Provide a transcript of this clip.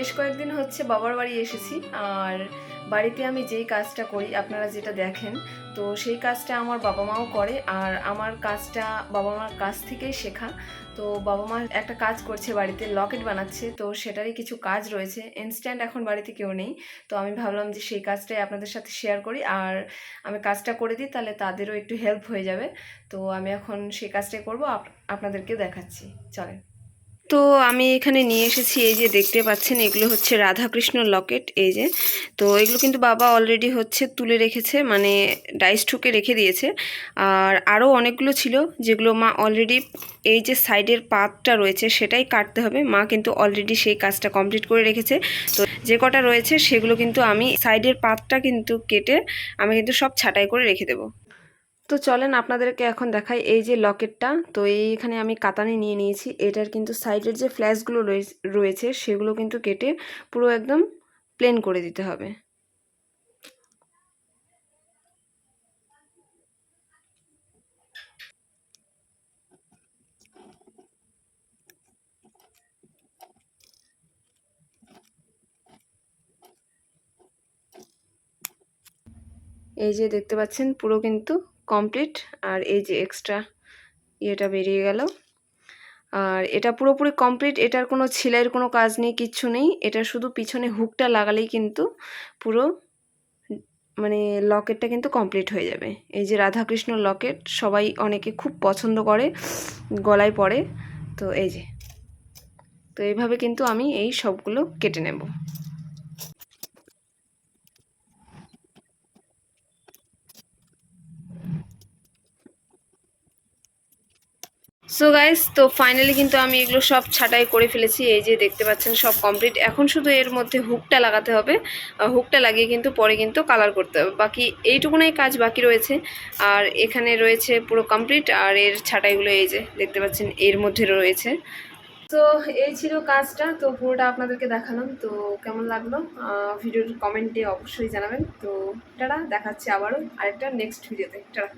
বেশ কয়েকদিন হচ্ছে বাবার বাড়ি এসেছি। আর বাড়িতে আমি যেই কাজটা করি আপনারা যেটা দেখেন, তো সেই কাজটা আমার বাবা মাও করে। আর আমার কাজটা বাবা মার কাছ থেকেই শেখা। তো বাবা মা একটা কাজ করছে, বাড়িতে লকেট বানাচ্ছে, তো সেটারই কিছু কাজ রয়েছে। ইনস্ট্যান্ট এখন বাড়িতে কেউ নেই, তো আমি ভাবলাম যে সেই কাজটাই আপনাদের সাথে শেয়ার করি। আর আমি কাজটা করে দিই, তাহলে তাদেরও একটু হেল্প হয়ে যাবে। তো আমি এখন সেই কাজটাই করবো, আপনাদেরকে দেখাচ্ছি, চলেন। তো আমি এখানে নিয়ে এসেছি, এই যে দেখতে পাচ্ছেন, এগুলো হচ্ছে রাধাকৃষ্ণ লকেট। এই যে, তো এগুলো কিন্তু বাবা অলরেডি হচ্ছে তুলে রেখেছে, মানে ডাইস ঠুকে রেখে দিয়েছে। আর আরও অনেকগুলো ছিল যেগুলো মা অলরেডি, এই যে সাইডের পাতটা রয়েছে সেটাই কাটতে হবে, মা কিন্তু অলরেডি সেই কাজটা কমপ্লিট করে রেখেছে। তো যে কটা রয়েছে সেগুলো কিন্তু আমি সাইডের পাতটা কিন্তু কেটে আমি কিন্তু সব ছাঁটাই করে রেখে দেবো। তো চলেন আপনাদেরকে এখন দেখাই এই যে লকেটটা। তো এইখানে আমি কাতানি নিয়ে নিয়েছি, এটার কিন্তু সাইডের যে ফ্ল্যাশগুলো রয়েছে সেগুলো কিন্তু কেটে পুরো একদম প্লেন করে দিতে হবে। এই যে দেখতে পাচ্ছেন পুরো কিন্তু কমপ্লিট। আর এই যে এক্সট্রা ইয়েটা বেরিয়ে গেল। আর এটা পুরোপুরি কমপ্লিট, এটার কোনো ছিলের কোনো কাজ নেই, কিচ্ছু নেই। এটা শুধু পিছনে হুকটা লাগালেই কিন্তু পুরো মানে লকেটটা কিন্তু কমপ্লিট হয়ে যাবে। এই যে রাধাকৃষ্ণ লকেট সবাই অনেকে খুব পছন্দ করে, গলায় পরে। তো এই যে, তো এইভাবে কিন্তু আমি এই সবগুলো কেটে নেব। সো গাইস, তো ফাইনালি কিন্তু আমি এগুলো সব ছাঁটাই করে ফেলেছি। এই যে দেখতে পাচ্ছেন সব কমপ্লিট। এখন শুধু এর মধ্যে হুকটা লাগাতে হবে। হুকটা লাগিয়ে কিন্তু পরে কিন্তু কালার করতে হবে, বাকি এইটুকুনাই কাজ বাকি রয়েছে। আর এখানে রয়েছে পুরো কমপ্লিট। আর এর ছাঁটাইগুলো এই যে দেখতে পাচ্ছেন এর মধ্যে রয়েছে। তো এই ছিল কাজটা, তো পুরোটা আপনাদেরকে দেখালাম। তো কেমন লাগলো ভিডিওর কমেন্টে অবশ্যই জানাবেন। তো টাটা, দেখাচ্ছি আবারও আরেকটা নেক্সট ভিডিওতে। টাটা।